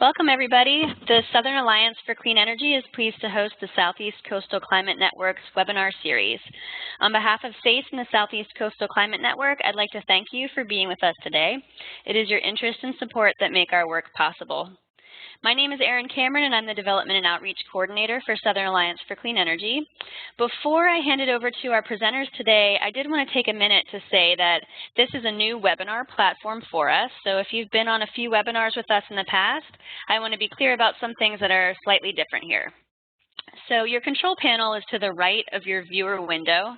Welcome, everybody. The Southern Alliance for Clean Energy is pleased to host the Southeast Coastal Climate Network's webinar series. On behalf of SACE and the Southeast Coastal Climate Network, I'd like to thank you for being with us today. It is your interest and support that make our work possible. My name is Erin Cameron, and I'm the Development and Outreach Coordinator for Southern Alliance for Clean Energy. Before I hand it over to our presenters today, I did want to take a minute to say that this is a new webinar platform for us. So if you've been on a few webinars with us in the past, I want to be clear about some things that are slightly different here. So your control panel is to the right of your viewer window,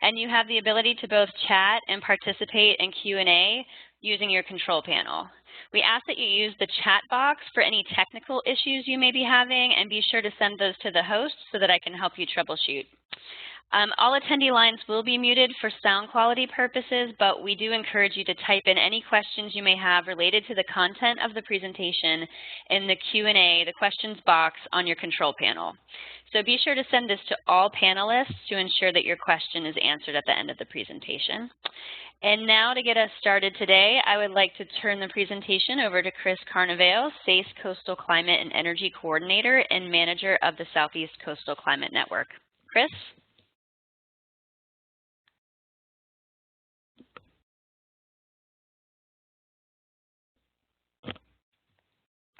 and you have the ability to both chat and participate in Q&A using your control panel. We ask that you use the chat box for any technical issues you may be having, and be sure to send those to the host so that I can help you troubleshoot. All attendee lines will be muted for sound quality purposes, but we do encourage you to type in any questions you may have related to the content of the presentation in the Q&A, the questions box on your control panel. So be sure to send this to all panelists to ensure that your question is answered at the end of the presentation. And now to get us started today, I would like to turn the presentation over to Chris Carnevale, SACE Coastal Climate and Energy Coordinator and Manager of the Southeast Coastal Climate Network. Chris?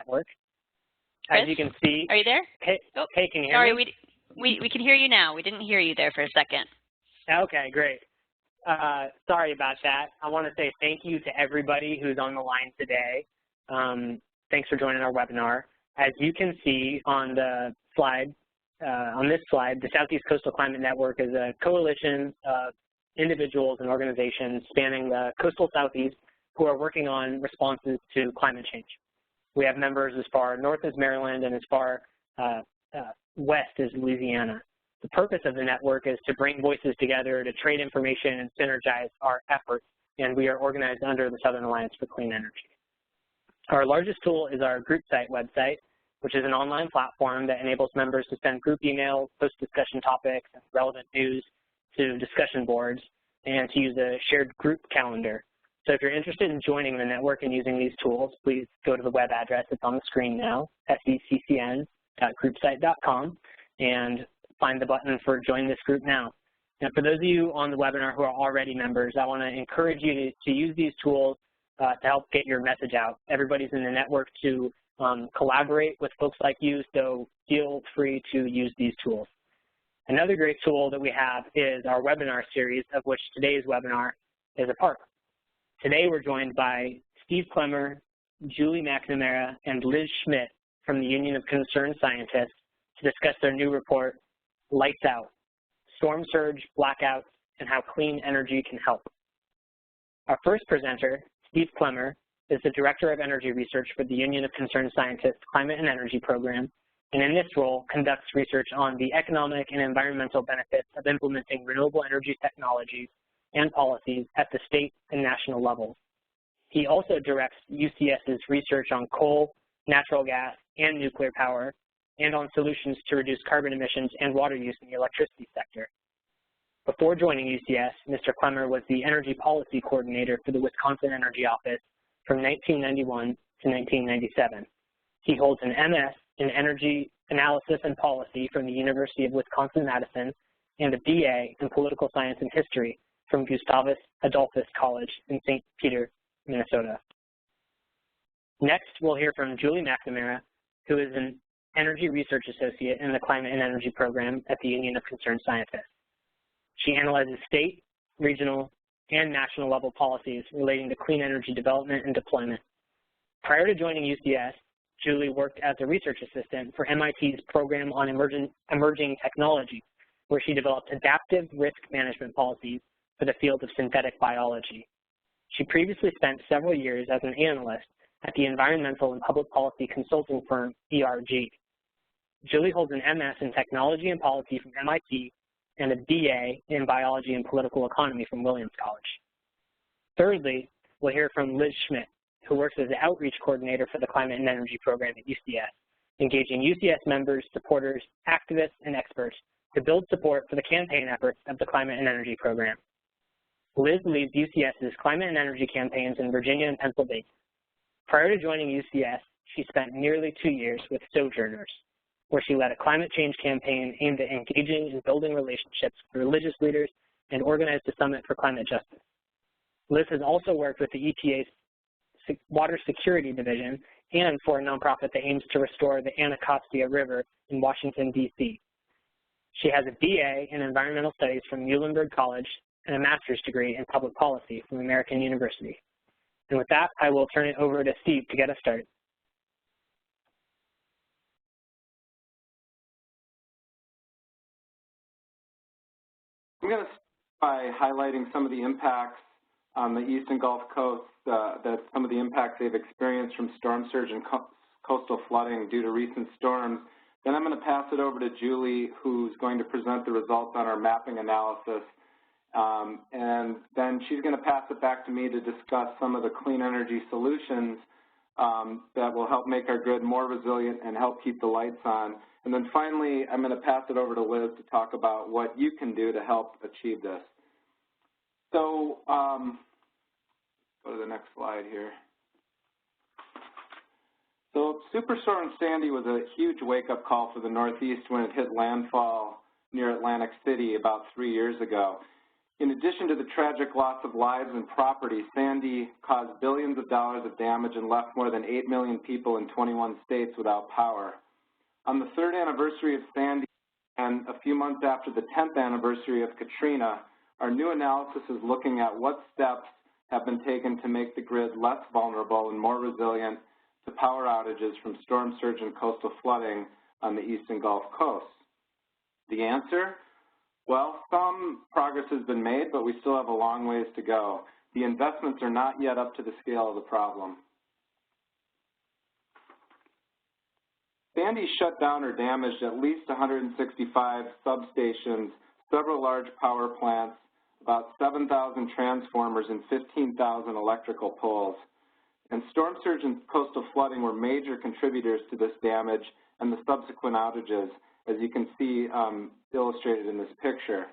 Work. Chris, as you can see. Are you there? Hey, oh, hey, can you hear sorry, me? we can hear you now. We didn't hear you there for a second. Okay, great. Sorry about that. I want to say thank you to everybody who's on the line today. Thanks for joining our webinar. As you can see on the slide, the Southeast Coastal Climate Network is a coalition of individuals and organizations spanning the coastal Southeast who are working on responses to climate change. We have members as far north as Maryland and as far west as Louisiana. The purpose of the network is to bring voices together to trade information and synergize our efforts, and we are organized under the Southern Alliance for Clean Energy. Our largest tool is our group site website, which is an online platform that enables members to send group emails, post discussion topics, and relevant news to discussion boards, and to use a shared group calendar. So if you're interested in joining the network and using these tools, please go to the web address that's on the screen now, seccn.groupsite.com, and find the button for Join This Group Now. Now, for those of you on the webinar who are already members, I want to encourage you to use these tools to help get your message out. Everybody's in the network to collaborate with folks like you, so feel free to use these tools. Another great tool that we have is our webinar series, of which today's webinar is a part. Today we're joined by Steve Clemmer, Julie McNamara, and Liz Schmidt from the Union of Concerned Scientists to discuss their new report, Lights Out, Storm Surge, Blackouts, and How Clean Energy Can Help. Our first presenter, Steve Clemmer, is the Director of Energy Research for the Union of Concerned Scientists Climate and Energy Program, and in this role conducts research on the economic and environmental benefits of implementing renewable energy technologies and policies at the state and national levels. He also directs UCS's research on coal, natural gas, and nuclear power, and on solutions to reduce carbon emissions and water use in the electricity sector. Before joining UCS, Mr. Clemmer was the Energy Policy Coordinator for the Wisconsin Energy Office from 1991 to 1997. He holds an MS in Energy Analysis and Policy from the University of Wisconsin-Madison and a BA in Political Science and History from Gustavus Adolphus College in St. Peter, Minnesota. Next, we'll hear from Julie McNamara, who is an Energy Research Associate in the Climate and Energy Program at the Union of Concerned Scientists. She analyzes state, regional, and national level policies relating to clean energy development and deployment. Prior to joining UCS, Julie worked as a research assistant for MIT's Program on Emerging Technology, where she developed adaptive risk management policies for the field of synthetic biology. She previously spent several years as an analyst at the environmental and public policy consulting firm ERG. Julie holds an MS in Technology and Policy from MIT and a BA in Biology and Political Economy from Williams College. Thirdly, we'll hear from Liz Schmidt, who works as the Outreach Coordinator for the Climate and Energy Program at UCS, engaging UCS members, supporters, activists, and experts to build support for the campaign efforts of the Climate and Energy Program. Liz leads UCS's climate and energy campaigns in Virginia and Pennsylvania. Prior to joining UCS, she spent nearly 2 years with Sojourners, where she led a climate change campaign aimed at engaging and building relationships with religious leaders and organized a summit for climate justice. Liz has also worked with the EPA's Water Security Division and for a nonprofit that aims to restore the Anacostia River in Washington, D.C. She has a BA in Environmental Studies from Muhlenberg College and a master's degree in Public Policy from American University. And with that, I will turn it over to Steve to get us started. I'm going to start by highlighting some of the impacts on the Eastern Gulf Coast, some of the impacts they've experienced from storm surge and coastal flooding due to recent storms. Then I'm going to pass it over to Julie, who's going to present the results on our mapping analysis. And then she's going to pass it back to me to discuss some of the clean energy solutions that will help make our grid more resilient and help keep the lights on. And then finally, I'm going to pass it over to Liz to talk about what you can do to help achieve this. So go to the next slide here. So Superstorm Sandy was a huge wake-up call for the Northeast when it hit landfall near Atlantic City about 3 years ago. In addition to the tragic loss of lives and property, Sandy caused billions of dollars of damage and left more than 8 million people in 21 states without power. On the 3rd anniversary of Sandy and a few months after the 10th anniversary of Katrina, our new analysis is looking at what steps have been taken to make the grid less vulnerable and more resilient to power outages from storm surge and coastal flooding on the Eastern Gulf Coast. The answer? Well, some progress has been made, but we still have a long ways to go. The investments are not yet up to the scale of the problem. Sandy shut down or damaged at least 165 substations, several large power plants, about 7,000 transformers, and 15,000 electrical poles. And storm surge and coastal flooding were major contributors to this damage and the subsequent outages, as you can see illustrated in this picture.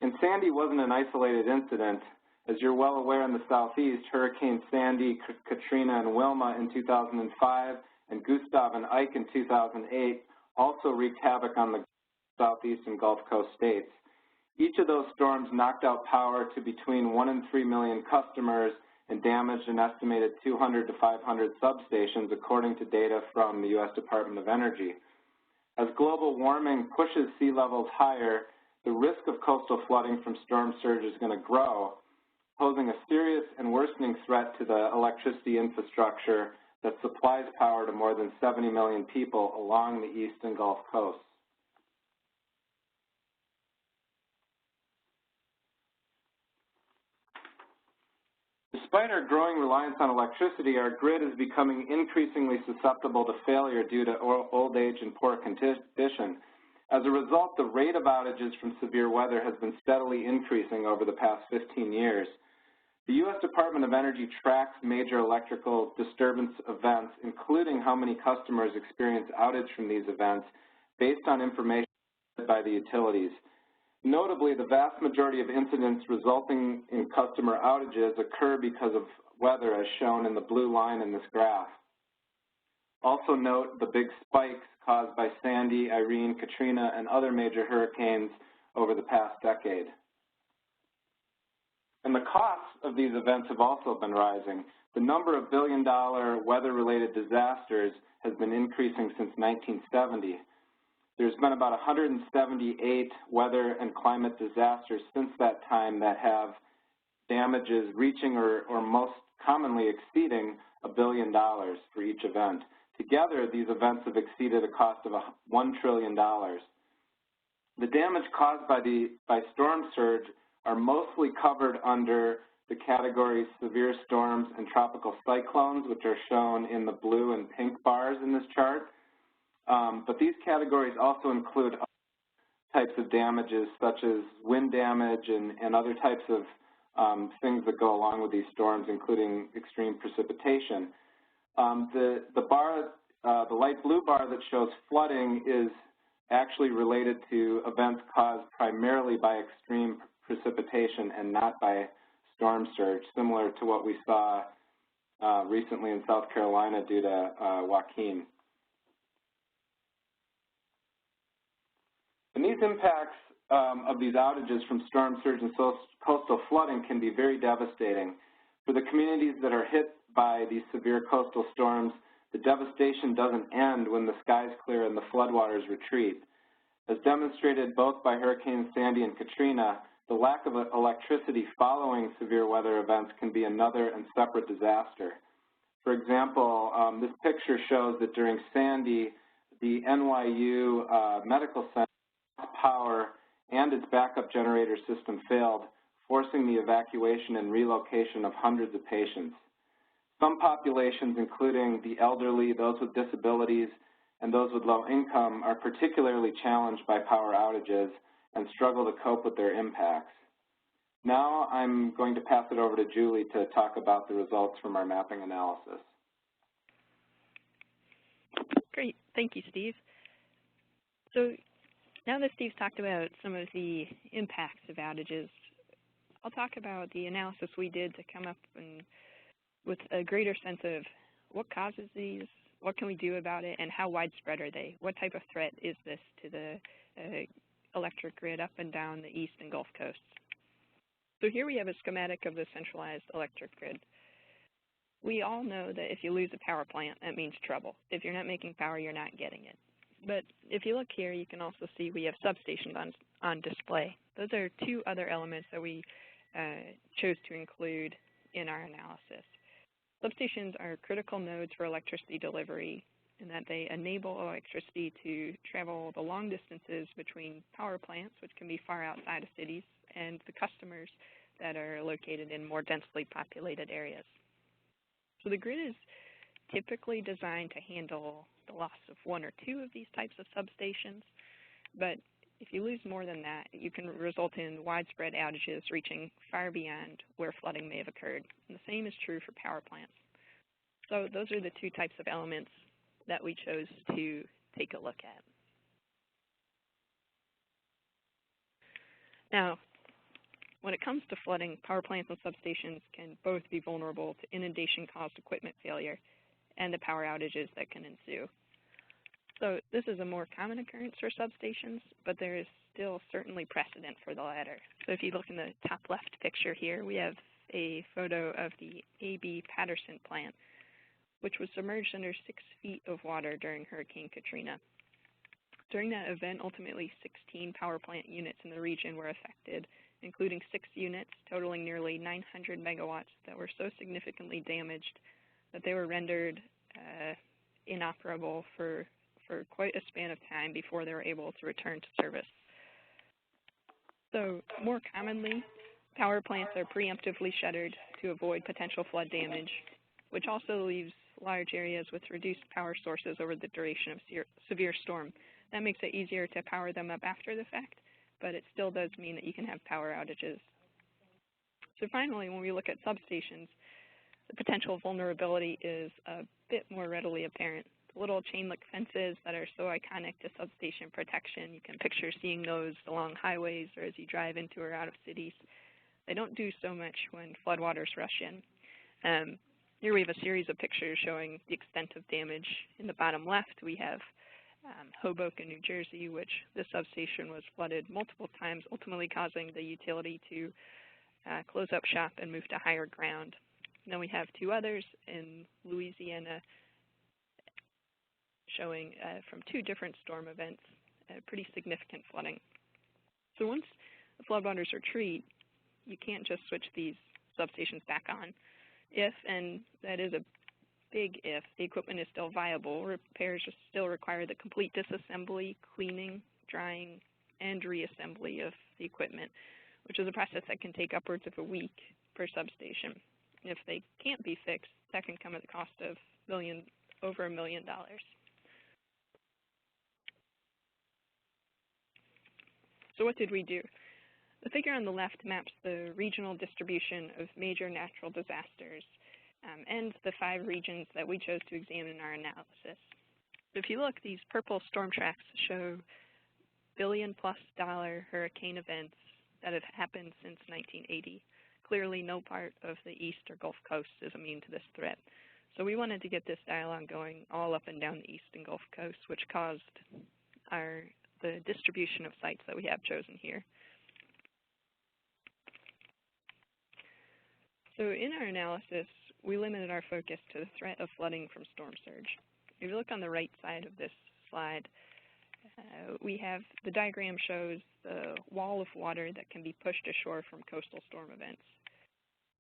And Sandy wasn't an isolated incident. As you're well aware, in the Southeast, Hurricane Sandy, Katrina, and Wilma in 2005, and Gustav and Ike in 2008 also wreaked havoc on the Southeast and Gulf Coast states. Each of those storms knocked out power to between 1 and 3 million customers and damaged an estimated 200 to 500 substations, according to data from the U.S. Department of Energy. As global warming pushes sea levels higher, the risk of coastal flooding from storm surge is going to grow, posing a serious and worsening threat to the electricity infrastructure that supplies power to more than 70 million people along the Eastern Gulf Coast. Despite our growing reliance on electricity, our grid is becoming increasingly susceptible to failure due to old age and poor condition. As a result, the rate of outages from severe weather has been steadily increasing over the past 15 years. The U.S. Department of Energy tracks major electrical disturbance events, including how many customers experience outage from these events, based on information by the utilities. Notably, the vast majority of incidents resulting in customer outages occur because of weather, as shown in the blue line in this graph. Also note the big spikes caused by Sandy, Irene, Katrina, and other major hurricanes over the past decade. And the costs of these events have also been rising. The number of billion-dollar weather-related disasters has been increasing since 1970. There's been about 178 weather and climate disasters since that time that have damages reaching or most commonly exceeding $1 billion for each event. Together, these events have exceeded a cost of $1 trillion. The damage caused by storm surge are mostly covered under the categories severe storms and tropical cyclones, which are shown in the blue and pink bars in this chart. But these categories also include other types of damages, such as wind damage and other types of things that go along with these storms, including extreme precipitation. The light blue bar that shows flooding is actually related to events caused primarily by extreme precipitation and not by storm surge, similar to what we saw recently in South Carolina due to Joaquin. And these impacts of these outages from storm surge and coastal flooding can be very devastating. For the communities that are hit by these severe coastal storms, the devastation doesn't end when the skies clear and the floodwaters retreat. As demonstrated both by Hurricanes Sandy and Katrina, the lack of electricity following severe weather events can be another and separate disaster. For example, this picture shows that during Sandy, the NYU Medical Center lost power and its backup generator system failed, forcing the evacuation and relocation of hundreds of patients. Some populations, including the elderly, those with disabilities, and those with low income, are particularly challenged by power outages and struggle to cope with their impacts. Now I'm going to pass it over to Julie to talk about the results from our mapping analysis. Great. Thank you, Steve. So now that Steve's talked about some of the impacts of outages, I'll talk about the analysis we did to come up with a greater sense of what causes these, what can we do about it, and how widespread are they? What type of threat is this to the electric grid up and down the East and Gulf Coasts? So here we have a schematic of the centralized electric grid. We all know that if you lose a power plant, that means trouble. If you're not making power, you're not getting it. But if you look here, you can also see we have substations on display. Those are two other elements that we chose to include in our analysis. Substations are critical nodes for electricity delivery in that they enable electricity to travel the long distances between power plants, which can be far outside of cities, and the customers that are located in more densely populated areas. So the grid is typically designed to handle the loss of one or two of these types of substations, but if you lose more than that, you can result in widespread outages reaching far beyond where flooding may have occurred. And the same is true for power plants. So those are the two types of elements that we chose to take a look at. Now, when it comes to flooding, power plants and substations can both be vulnerable to inundation-caused equipment failure and the power outages that can ensue. So this is a more common occurrence for substations, but there is still certainly precedent for the latter. So if you look in the top left picture here, we have a photo of the A.B. Patterson plant, which was submerged under 6 feet of water during Hurricane Katrina. During that event, ultimately 16 power plant units in the region were affected, including 6 units totaling nearly 900 megawatts that were so significantly damaged that they were rendered inoperable for quite a span of time before they were able to return to service. So more commonly, power plants are preemptively shuttered to avoid potential flood damage, which also leaves large areas with reduced power sources over the duration of severe storm. That makes it easier to power them up after the fact, but it still does mean that you can have power outages. So finally, when we look at substations, the potential vulnerability is a bit more readily apparent. The little chain-link fences that are so iconic to substation protection, you can picture seeing those along highways or as you drive into or out of cities. They don't do so much when floodwaters rush in. Here we have a series of pictures showing the extent of damage. In the bottom left, we have Hoboken, New Jersey, which the substation was flooded multiple times, ultimately causing the utility to close up shop and move to higher ground. And then we have 2 others in Louisiana showing from 2 different storm events, pretty significant flooding. So once the floodwaters retreat, you can't just switch these substations back on. If, and that is a big if, the equipment is still viable, repairs still require the complete disassembly, cleaning, drying, and reassembly of the equipment, which is a process that can take upwards of a week per substation. If they can't be fixed, that can come at the cost of over $1 million. So what did we do? The figure on the left maps the regional distribution of major natural disasters and the 5 regions that we chose to examine in our analysis. If you look, these purple storm tracks show $1 billion+ hurricane events that have happened since 1980. clearly no part of the east or Gulf Coast is immune to this threat. So we wanted to get this dialogue going all up and down the east and Gulf Coast, which caused the distribution of sites that we have chosen here. So in our analysis, we limited our focus to the threat of flooding from storm surge. If you look on the right side of this slide, we have the diagram shows the wall of water that can be pushed ashore from coastal storm events.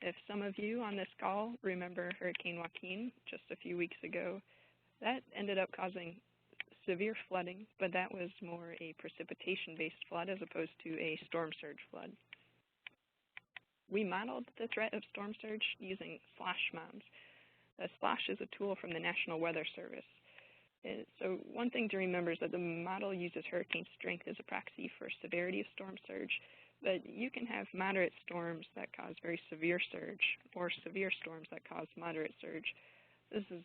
If some of you on this call remember Hurricane Joaquin just a few weeks ago, that ended up causing severe flooding, but that was more a precipitation-based flood as opposed to a storm surge flood. We modeled the threat of storm surge using SLOSH models. SLOSH is a tool from the National Weather Service. So one thing to remember is that the model uses hurricane strength as a proxy for severity of storm surge, but you can have moderate storms that cause very severe surge or severe storms that cause moderate surge. This is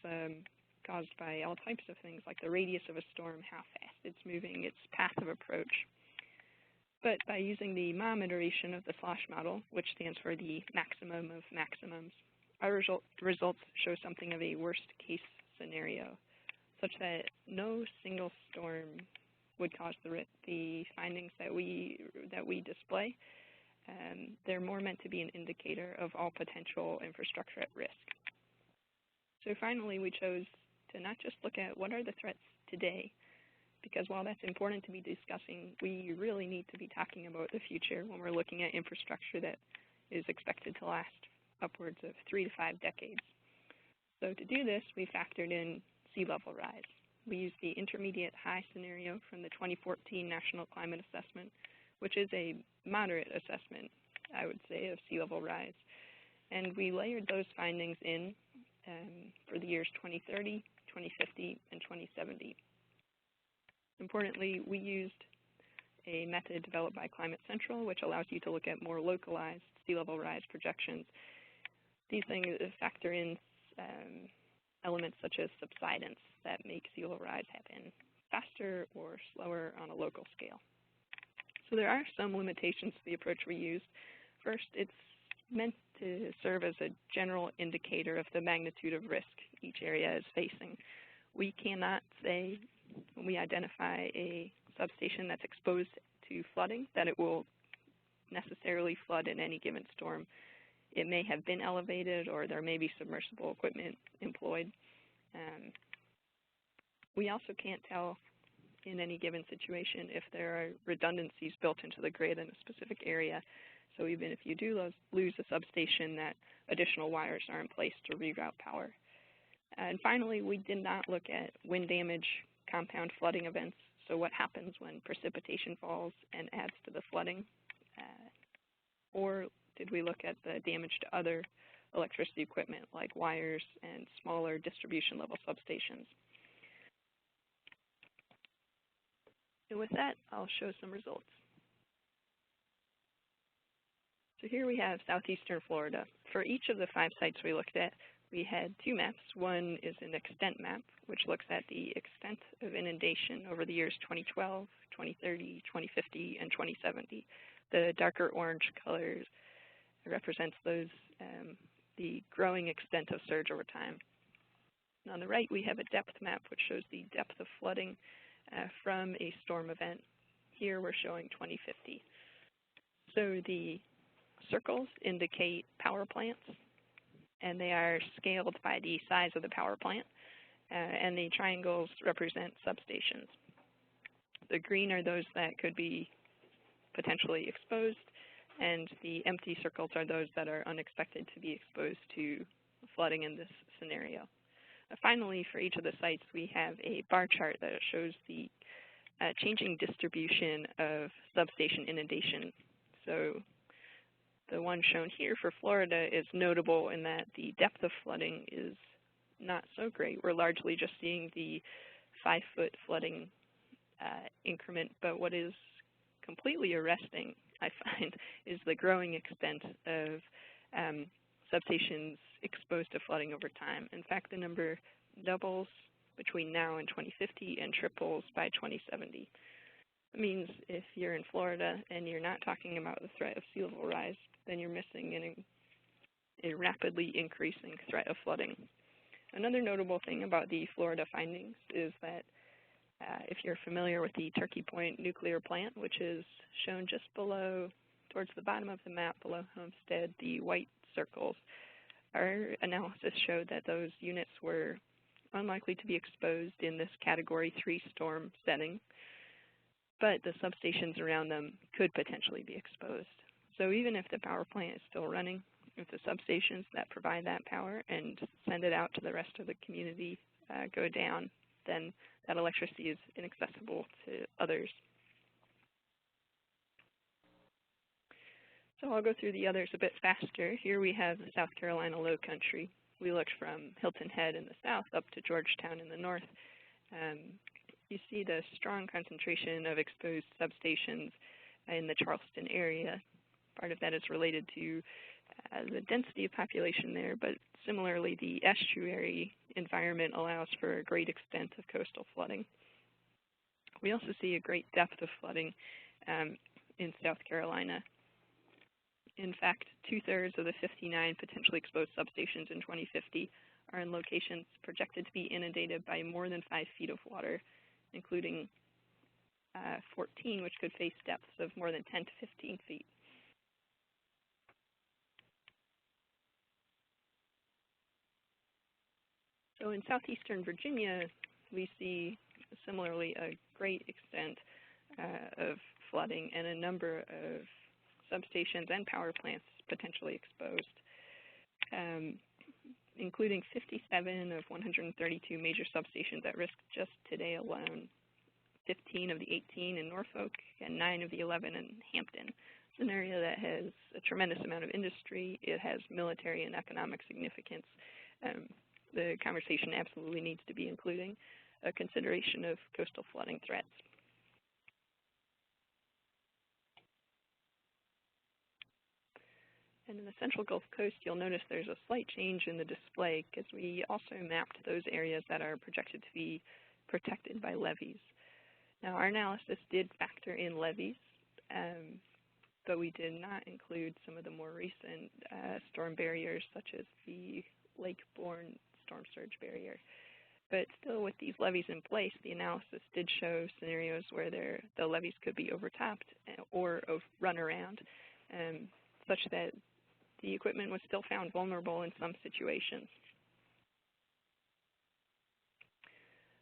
caused by all types of things like the radius of a storm, how fast it's moving, its path of approach. But by using the MOM iteration of the SLOSH model, which stands for the maximum of maximums, our results show something of a worst case scenario, such that no single storm would cause the findings that we display. They're more meant to be an indicator of all potential infrastructure at risk. So finally, we chose to not just look at what are the threats today, because while that's important to be discussing, we really need to be talking about the future when we're looking at infrastructure that is expected to last upwards of 3 to 5 decades. So to do this, we factored in sea level rise. We used the intermediate high scenario from the 2014 National Climate Assessment, which is a moderate assessment, I would say, of sea level rise. And we layered those findings in for the years 2030, 2050, and 2070. Importantly, we used a method developed by Climate Central, which allows you to look at more localized sea level rise projections. These things factor in elements such as subsidence that make sea level rise happen faster or slower on a local scale. So there are some limitations to the approach we used. First, it's meant to serve as a general indicator of the magnitude of risk each area is facing. We cannot say when we identify a substation that's exposed to flooding that it will necessarily flood in any given storm. It may have been elevated, or there may be submersible equipment employed. We also can't tell in any given situation if there are redundancies built into the grid in a specific area. So even if you do lose a substation, that additional wires are in place to reroute power. And finally, we did not look at wind damage, compound flooding events, so what happens when precipitation falls and adds to the flooding, or did we look at the damage to other electricity equipment like wires and smaller distribution level substations. And with that, I'll show some results. So here we have Southeastern Florida. For each of the 5 sites we looked at, we had 2 maps. One is an extent map, which looks at the extent of inundation over the years 2012, 2030, 2050, and 2070. The darker orange colors represents those, the growing extent of surge over time. And on the right, we have a depth map, which shows the depth of flooding from a storm event. Here we're showing 2050. So the circles indicate power plants, and they are scaled by the size of the power plant, and the triangles represent substations. The green are those that could be potentially exposed, and the empty circles are those that are unexpected to be exposed to flooding in this scenario. Finally, for each of the sites, we have a bar chart that shows the changing distribution of substation inundation. So the one shown here for Florida is notable in that the depth of flooding is not so great. We're largely just seeing the 5-foot flooding increment, but what is completely arresting, I find, is the growing extent of substations exposed to flooding over time. In fact, the number doubles between now and 2050 and triples by 2070. It means if you're in Florida and you're not talking about the threat of sea level rise, then you're missing a rapidly increasing threat of flooding. Another notable thing about the Florida findings is that if you're familiar with the Turkey Point nuclear plant, which is shown just below, towards the bottom of the map below Homestead, the white circles, our analysis showed that those units were unlikely to be exposed in this Category 3 storm setting, but the substations around them could potentially be exposed. So even if the power plant is still running, if the substations that provide that power and send it out to the rest of the community go down, then that electricity is inaccessible to others. So I'll go through the others a bit faster. Here we have the South Carolina Lowcountry. We looked from Hilton Head in the south up to Georgetown in the north. You see the strong concentration of exposed substations in the Charleston area. Part of that is related to the density of population there, but similarly the estuary environment allows for a great extent of coastal flooding. We also see a great depth of flooding in South Carolina. In fact, 2/3 of the 59 potentially exposed substations in 2050 are in locations projected to be inundated by more than 5 feet of water, including 14 which could face depths of more than 10 to 15 feet. So in Southeastern Virginia, we see similarly a great extent of flooding and a number of substations and power plants potentially exposed, including 57 of 132 major substations at risk just today alone, 15 of the 18 in Norfolk, and 9 of the 11 in Hampton. It's an area that has a tremendous amount of industry. It has military and economic significance. The conversation absolutely needs to be including a consideration of coastal flooding threats. And in the central Gulf Coast, you'll notice there's a slight change in the display because we also mapped those areas that are projected to be protected by levees. Now, our analysis did factor in levees, but we did not include some of the more recent storm barriers, such as the lake-borne storm surge barrier. But still, with these levees in place, the analysis did show scenarios where the levees could be overtopped or run around, such that the equipment was still found vulnerable in some situations.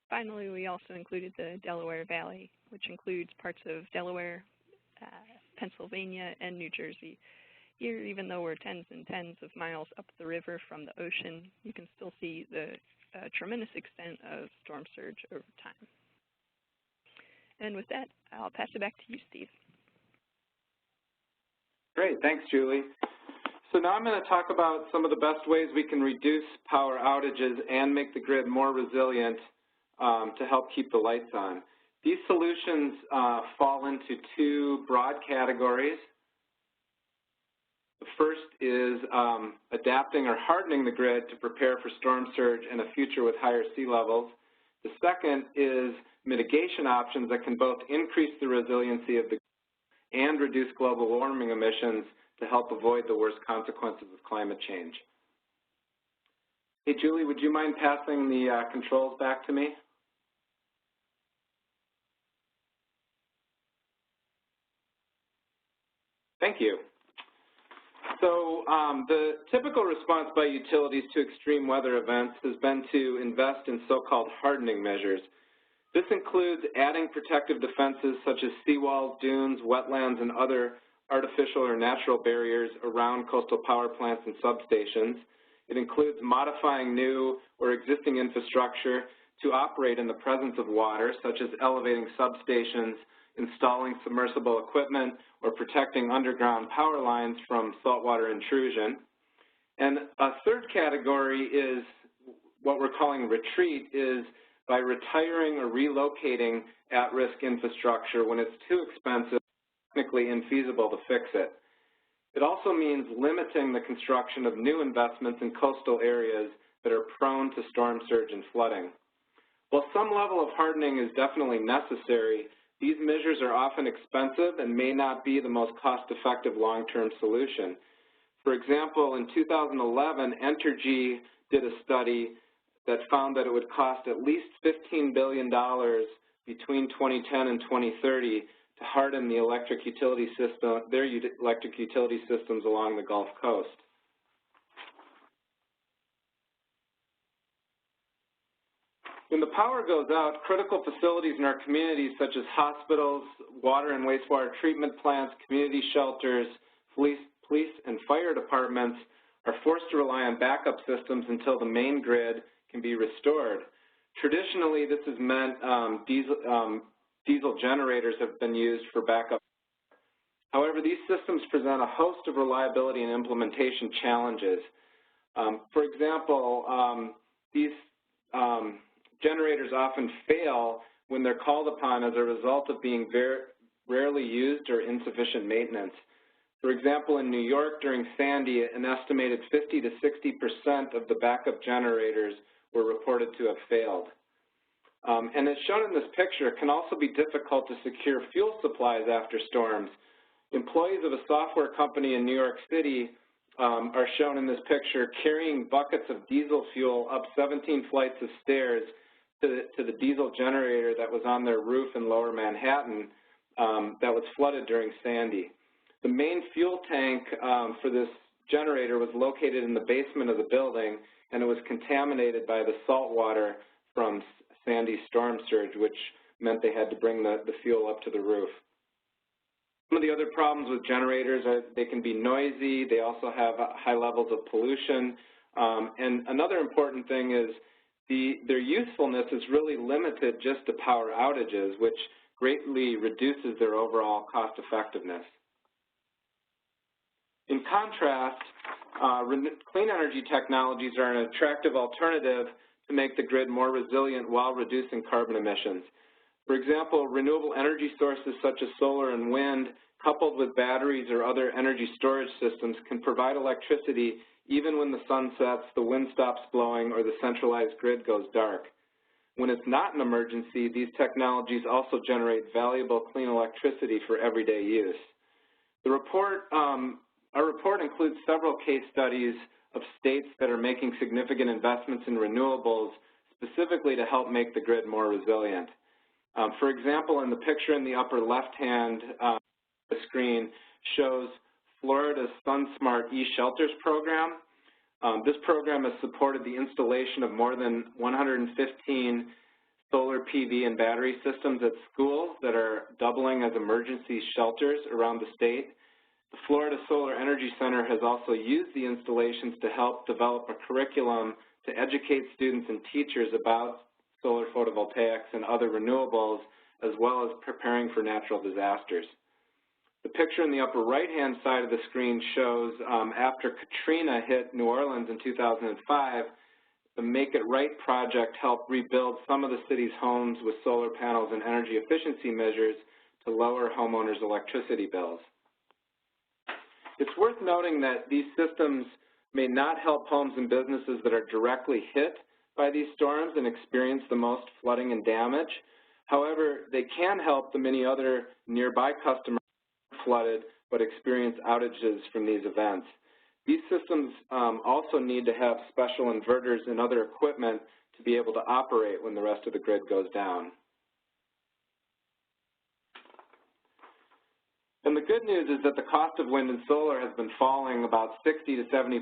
Finally, we also included the Delaware Valley, which includes parts of Delaware, Pennsylvania, and New Jersey. Here, even though we're tens and tens of miles up the river from the ocean, you can still see the tremendous extent of storm surge over time. And with that, I'll pass it back to you, Steve. Great, thanks, Julie. So now I'm going to talk about some of the best ways we can reduce power outages and make the grid more resilient to help keep the lights on. These solutions fall into two broad categories. The first is adapting or hardening the grid to prepare for storm surge and a future with higher sea levels. The second is mitigation options that can both increase the resiliency of the grid and reduce global warming emissions to help avoid the worst consequences of climate change. Hey, Julie, would you mind passing the controls back to me? Thank you. So the typical response by utilities to extreme weather events has been to invest in so-called hardening measures. This includes adding protective defenses such as seawalls, dunes, wetlands, and other artificial or natural barriers around coastal power plants and substations. It includes modifying new or existing infrastructure to operate in the presence of water, such as elevating substations, installing submersible equipment, or protecting underground power lines from saltwater intrusion. And a third category is what we're calling retreat, is by retiring or relocating at-risk infrastructure when it's too expensive, technically infeasible to fix it. It also means limiting the construction of new investments in coastal areas that are prone to storm surge and flooding. While some level of hardening is definitely necessary, these measures are often expensive and may not be the most cost-effective long-term solution. For example, in 2011, Entergy did a study that found that it would cost at least $15 billion between 2010 and 2030 to harden the electric utility system, their electric utility systems along the Gulf Coast. When the power goes out, critical facilities in our communities such as hospitals, water and wastewater treatment plants, community shelters, police and fire departments are forced to rely on backup systems until the main grid can be restored. Traditionally, this has meant diesel generators have been used for backup. However, these systems present a host of reliability and implementation challenges. For example, these generators often fail when they're called upon as a result of being rarely used or insufficient maintenance. For example, in New York during Sandy, an estimated 50 to 60% of the backup generators were reported to have failed. And as shown in this picture, it can also be difficult to secure fuel supplies after storms. Employees of a software company in New York City are shown in this picture carrying buckets of diesel fuel up 17 flights of stairs to the diesel generator that was on their roof in lower Manhattan that was flooded during Sandy. The main fuel tank for this generator was located in the basement of the building, and it was contaminated by the salt water from Sandy's storm surge, which meant they had to bring the fuel up to the roof. Some of the other problems with generators are they can be noisy. They also have high levels of pollution. And another important thing is their usefulness is really limited just to power outages, which greatly reduces their overall cost effectiveness. In contrast, clean energy technologies are an attractive alternative to make the grid more resilient while reducing carbon emissions. For example, renewable energy sources such as solar and wind, coupled with batteries or other energy storage systems, can provide electricity even when the sun sets, the wind stops blowing, or the centralized grid goes dark. When it's not an emergency, these technologies also generate valuable clean electricity for everyday use. The report, our report includes several case studies of states that are making significant investments in renewables, specifically to help make the grid more resilient. For example, in the picture in the upper left-hand the screen shows Florida's SunSmart e-Shelters program. This program has supported the installation of more than 115 solar PV and battery systems at schools that are doubling as emergency shelters around the state. The Florida Solar Energy Center has also used the installations to help develop a curriculum to educate students and teachers about solar photovoltaics and other renewables, as well as preparing for natural disasters. The picture in the upper right-hand side of the screen shows after Katrina hit New Orleans in 2005, the Make It Right project helped rebuild some of the city's homes with solar panels and energy efficiency measures to lower homeowners' electricity bills. It's worth noting that these systems may not help homes and businesses that are directly hit by these storms and experience the most flooding and damage. However, they can help the many other nearby customers flooded but experience outages from these events. These systems also need to have special inverters and other equipment to be able to operate when the rest of the grid goes down. And the good news is that the cost of wind and solar has been falling about 60 to 70%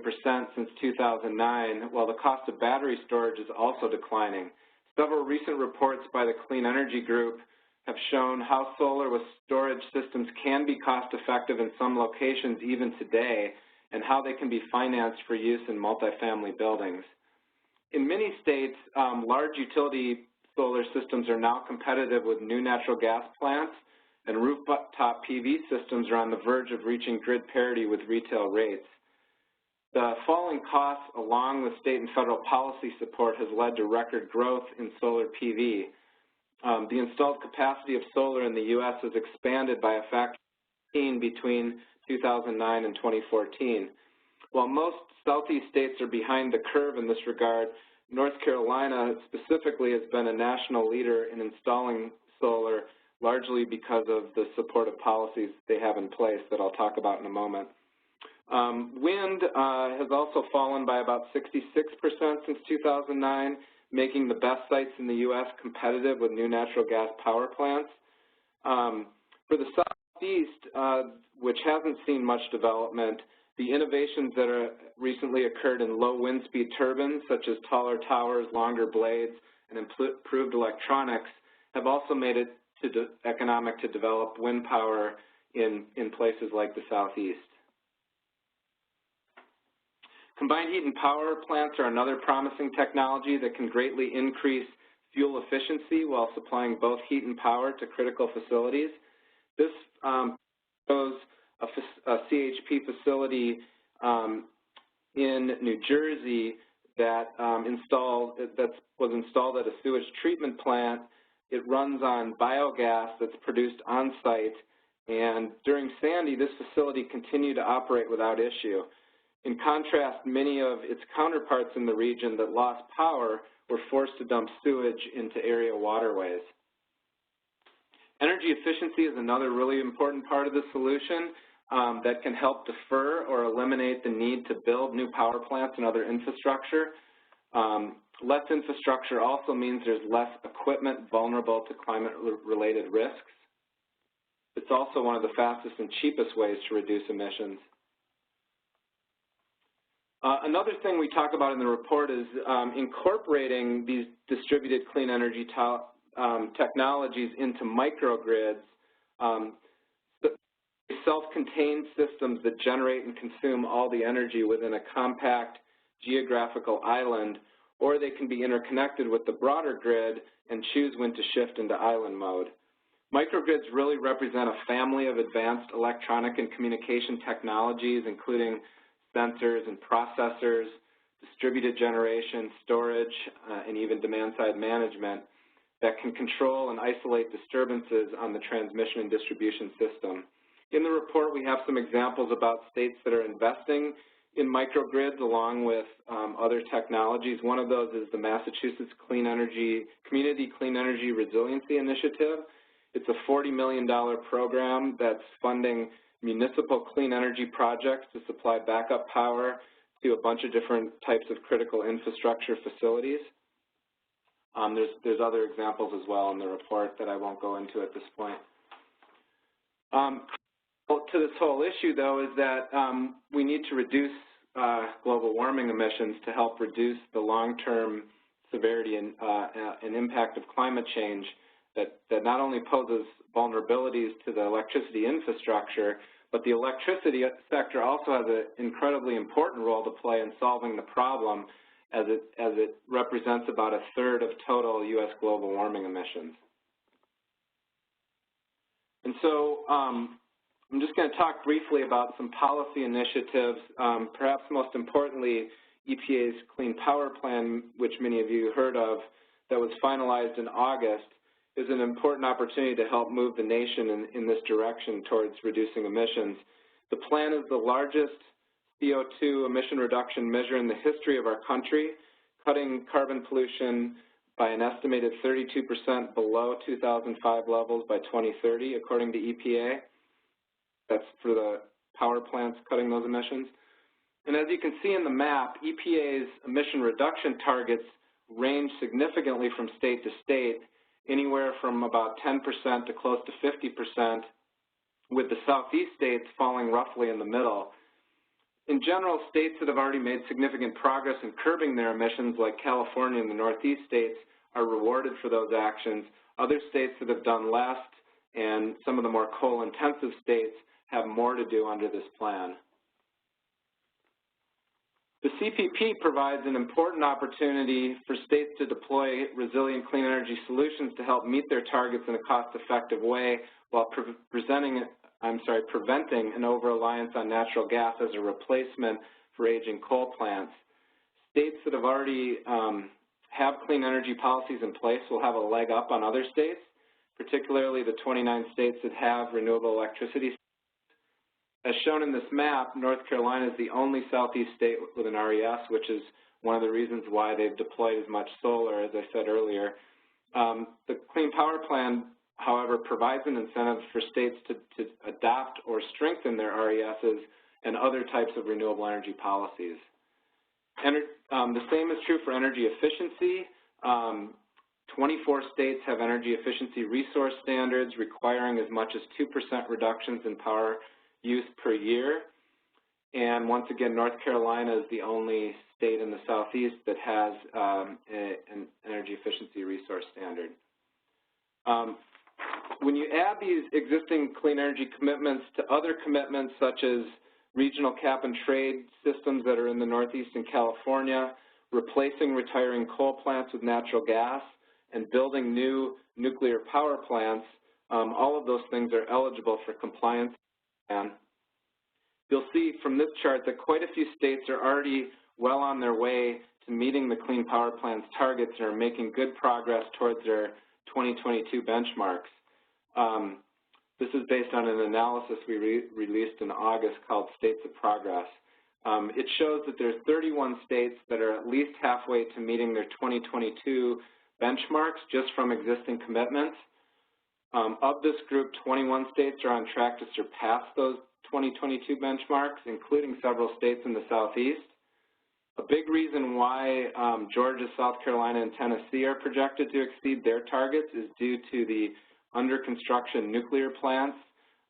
since 2009, while the cost of battery storage is also declining. Several recent reports by the Clean Energy Group have shown how solar with storage systems can be cost-effective in some locations even today, and how they can be financed for use in multifamily buildings. In many states, large utility solar systems are now competitive with new natural gas plants, and rooftop PV systems are on the verge of reaching grid parity with retail rates. The falling costs, along with state and federal policy support, has led to record growth in solar PV. The installed capacity of solar in the U.S. has expanded by a factor of 15 between 2009 and 2014. While most Southeast states are behind the curve in this regard, North Carolina specifically has been a national leader in installing solar, largely because of the supportive policies they have in place that I'll talk about in a moment. Wind has also fallen by about 66% since 2009, making the best sites in the U.S. competitive with new natural gas power plants. For the Southeast, which hasn't seen much development, the innovations that are recently occurred in low wind speed turbines, such as taller towers, longer blades, and improved electronics, have also made it economic to develop wind power in places like the Southeast. Combined heat and power plants are another promising technology that can greatly increase fuel efficiency while supplying both heat and power to critical facilities. This shows a CHP facility in New Jersey that was installed at a sewage treatment plant. It runs on biogas that's produced on site, and during Sandy, this facility continued to operate without issue. In contrast, many of its counterparts in the region that lost power were forced to dump sewage into area waterways. Energy efficiency is another really important part of the solution that can help defer or eliminate the need to build new power plants and other infrastructure. Less infrastructure also means there's less equipment vulnerable to climate-related risks. It's also one of the fastest and cheapest ways to reduce emissions. Another thing we talk about in the report is incorporating these distributed clean energy technologies into microgrids, self-contained systems that generate and consume all the energy within a compact geographical island, or they can be interconnected with the broader grid and choose when to shift into island mode. Microgrids really represent a family of advanced electronic and communication technologies, including sensors and processors, distributed generation, storage, and even demand-side management that can control and isolate disturbances on the transmission and distribution system. In the report, we have some examples about states that are investing in microgrids along with other technologies. One of those is the Massachusetts Community Clean Energy Resiliency Initiative. It's a $40 million program that's funding municipal clean energy projects to supply backup power to a bunch of different types of critical infrastructure facilities. There's other examples as well in the report that I won't go into at this point. To this whole issue, though, is that we need to reduce global warming emissions to help reduce the long-term severity and impact of climate change that not only poses vulnerabilities to the electricity infrastructure, but the electricity sector also has an incredibly important role to play in solving the problem, as it represents about a third of total U.S. global warming emissions. And so I'm just going to talk briefly about some policy initiatives, perhaps most importantly, EPA's Clean Power Plan, which many of you heard of, that was finalized in August, is an important opportunity to help move the nation in this direction towards reducing emissions. The plan is the largest CO2 emission reduction measure in the history of our country, cutting carbon pollution by an estimated 32% below 2005 levels by 2030, according to EPA. That's for the power plants cutting those emissions. And as you can see in the map, EPA's emission reduction targets range significantly from state to state, anywhere from about 10% to close to 50%, with the Southeast states falling roughly in the middle. In general, states that have already made significant progress in curbing their emissions, like California and the Northeast states, are rewarded for those actions. Other states that have done less, and some of the more coal-intensive states, have more to do under this plan. The CPP provides an important opportunity for states to deploy resilient clean energy solutions to help meet their targets in a cost-effective way while preventing an over-reliance on natural gas as a replacement for aging coal plants. States that have already have clean energy policies in place will have a leg up on other states, particularly the 29 states that have renewable electricity. As shown in this map, North Carolina is the only Southeast state with an RES, which is one of the reasons why they've deployed as much solar, as I said earlier. The Clean Power Plan, however, provides an incentive for states to adopt or strengthen their RESs and other types of renewable energy policies. The same is true for energy efficiency. 24 states have energy efficiency resource standards requiring as much as 2% reductions in power use per year. And once again, North Carolina is the only state in the Southeast that has an energy efficiency resource standard. When you add these existing clean energy commitments to other commitments such as regional cap and trade systems that are in the Northeast and California, replacing retiring coal plants with natural gas, and building new nuclear power plants, all of those things are eligible for compliance. You'll see from this chart that quite a few states are already well on their way to meeting the Clean Power Plan's targets and are making good progress towards their 2022 benchmarks. This is based on an analysis we released in August called States of Progress. It shows that there's 31 states that are at least halfway to meeting their 2022 benchmarks just from existing commitments. Of this group, 21 states are on track to surpass those 2022 benchmarks, including several states in the Southeast. A big reason why Georgia, South Carolina, and Tennessee are projected to exceed their targets is due to the under construction nuclear plants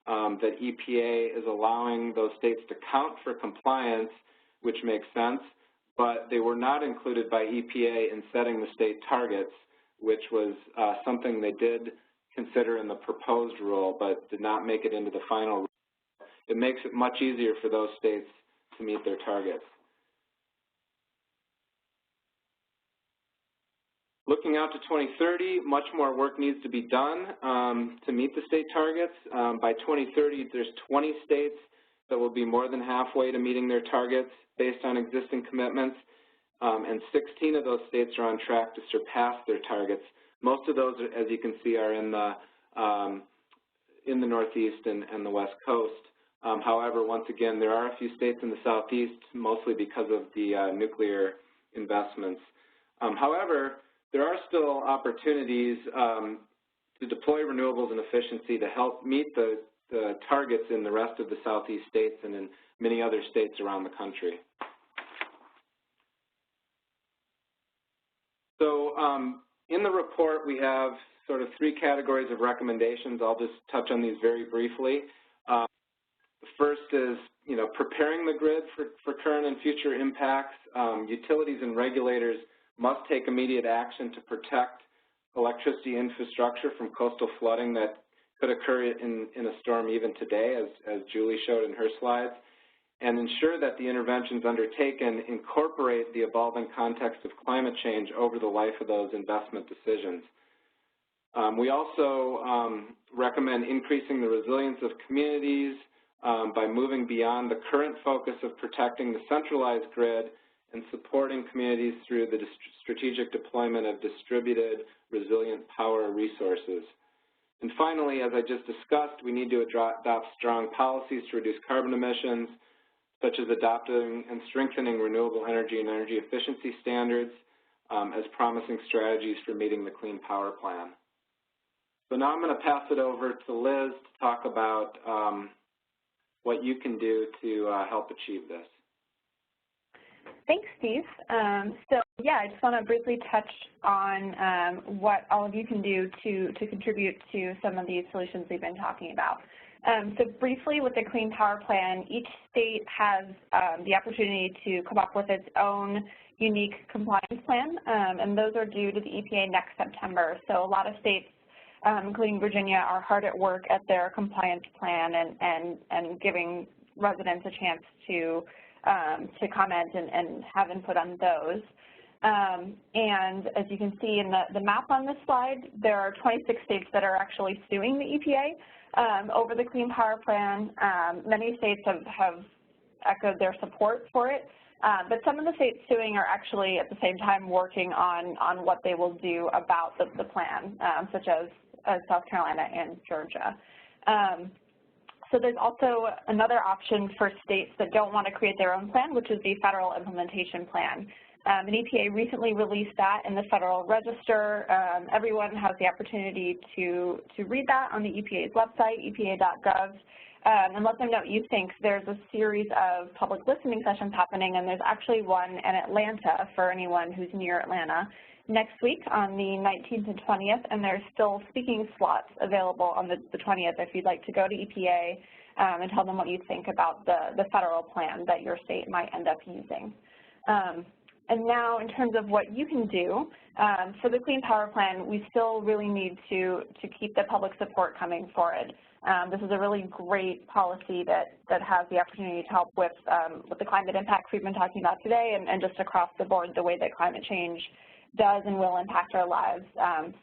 that EPA is allowing those states to count for compliance, which makes sense, but they were not included by EPA in setting the state targets, which was something they did consider in the proposed rule, but did not make it into the final rule. It makes it much easier for those states to meet their targets. Looking out to 2030, much more work needs to be done to meet the state targets. By 2030, there's 20 states that will be more than halfway to meeting their targets based on existing commitments, and 16 of those states are on track to surpass their targets. Most of those, as you can see, are in the Northeast and the West Coast. However, once again, there are a few states in the Southeast, mostly because of the nuclear investments. However, there are still opportunities to deploy renewables and efficiency to help meet the targets in the rest of the Southeast states and in many other states around the country. So in the report, we have sort of 3 categories of recommendations. I'll just touch on these very briefly. The first is, preparing the grid for current and future impacts. Utilities and regulators must take immediate action to protect electricity infrastructure from coastal flooding that could occur in a storm even today, as Julie showed in her slides, and ensure that the interventions undertaken incorporate the evolving context of climate change over the life of those investment decisions. We also recommend increasing the resilience of communities by moving beyond the current focus of protecting the centralized grid and supporting communities through the strategic deployment of distributed, resilient power resources. And finally, as I just discussed, we need to adopt strong policies to reduce carbon emissions, such as adopting and strengthening renewable energy and energy efficiency standards as promising strategies for meeting the Clean Power Plan. So now I'm going to pass it over to Liz to talk about what you can do to help achieve this. Thanks, Steve. I just want to briefly touch on what all of you can do to contribute to some of these solutions we've been talking about. So briefly, with the Clean Power Plan, each state has the opportunity to come up with its own unique compliance plan, and those are due to the EPA next September. So a lot of states, including Virginia, are hard at work at their compliance plan and giving residents a chance to comment and have input on those. And as you can see in the map on this slide, there are 26 states that are actually suing the EPA over the Clean Power Plan. Many states have echoed their support for it, but some of the states suing are actually at the same time working on what they will do about the plan, such as South Carolina and Georgia. So there's also another option for states that don't want to create their own plan, which is the Federal Implementation Plan. And EPA recently released that in the Federal Register. Everyone has the opportunity to read that on the EPA's website, epa.gov. and let them know what you think. There's a series of public listening sessions happening, and there's actually one in Atlanta for anyone who's near Atlanta next week on the 19th and 20th, and there's still speaking slots available on the 20th if you'd like to go to EPA and tell them what you think about the federal plan that your state might end up using. And now in terms of what you can do, for the Clean Power Plan, we still really need to keep the public support coming for it. This is a really great policy that has the opportunity to help with the climate impacts we've been talking about today, and just across the board the way that climate change does and will impact our lives.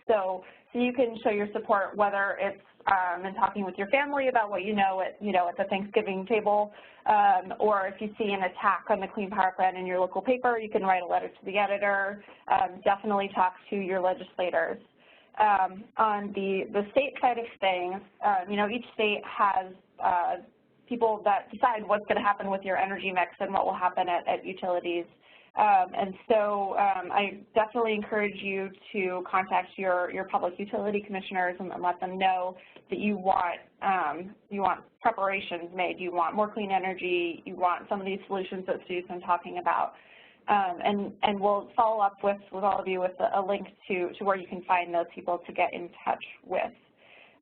So you can show your support, whether it's in talking with your family about what you know at the Thanksgiving table, or if you see an attack on the Clean Power Plan in your local paper, you can write a letter to the editor. Definitely talk to your legislators. On the state side of things, each state has people that decide what's going to happen with your energy mix and what will happen at utilities. And so I definitely encourage you to contact your public utility commissioners and let them know that you want preparations made, you want more clean energy, you want some of these solutions that Steve's been talking about. And we'll follow up with all of you with a link to where you can find those people to get in touch with.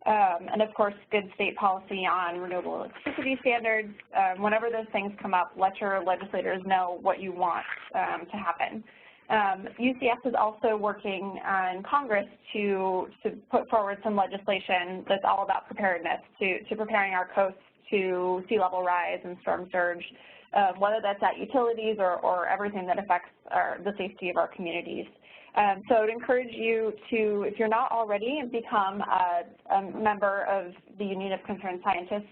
And of course, good state policy on renewable electricity standards. Whenever those things come up, let your legislators know what you want to happen. UCF is also working in Congress to put forward some legislation that's all about preparedness, to preparing our coasts to sea level rise and storm surge, whether that's at utilities or everything that affects the safety of our communities. So I would encourage you to, if you're not already, become a member of the Union of Concerned Scientists.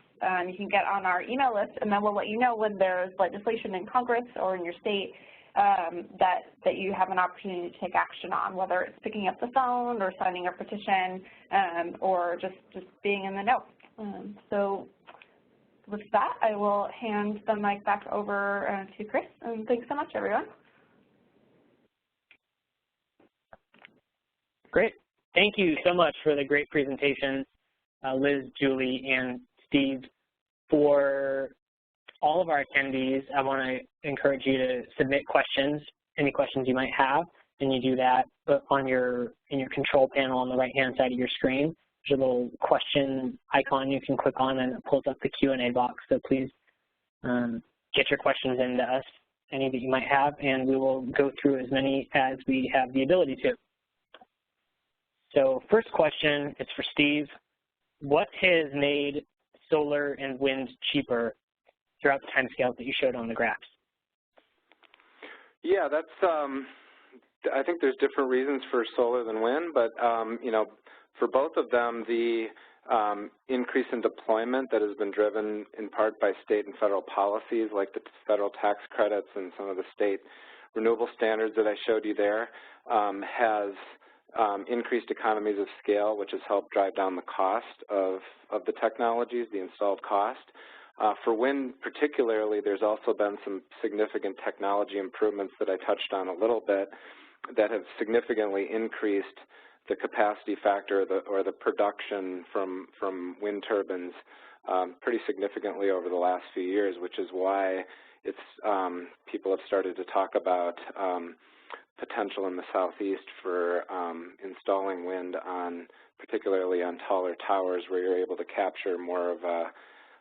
You can get on our email list, and then we'll let you know when there's legislation in Congress or in your state that you have an opportunity to take action on, whether it's picking up the phone or signing a petition or just being in the know. So with that, I will hand the mic back over to Chris, and thanks so much, everyone. Great. Thank you so much for the great presentation, Liz, Julie, and Steve. For all of our attendees, I want to encourage you to submit questions, any questions you might have, and you do that in your control panel on the right-hand side of your screen. There's a little question icon you can click on, and it pulls up the Q&A box. So please get your questions into us, any that you might have, and we will go through as many as we have the ability to. So first question is for Steve. What has made solar and wind cheaper throughout the timescales that you showed on the graphs? Yeah, that's, I think there's different reasons for solar than wind, but, for both of them, the increase in deployment that has been driven in part by state and federal policies like the federal tax credits and some of the state renewable standards that I showed you there has increased economies of scale, which has helped drive down the cost of the technologies, the installed cost. For wind particularly, there's also been some significant technology improvements that I touched on a little bit that have significantly increased the capacity factor or the production from wind turbines pretty significantly over the last few years, which is why it's people have started to talk about potential in the Southeast for installing wind particularly on taller towers where you're able to capture more of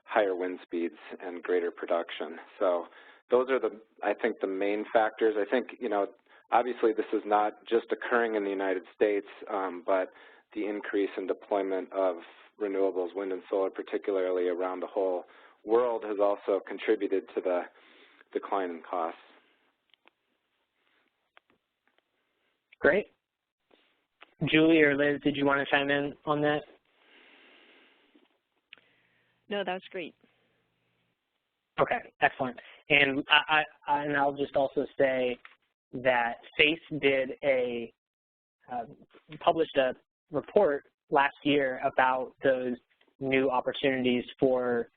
higher wind speeds and greater production. So those are I think the main factors. I think, obviously this is not just occurring in the United States, but the increase in deployment of renewables, wind and solar, particularly around the whole world, has also contributed to the decline in costs. Great. Julie or Liz, did you want to chime in on that? No, that was great. Okay, excellent. And I'll just also say that SECCN published a report last year about those new opportunities for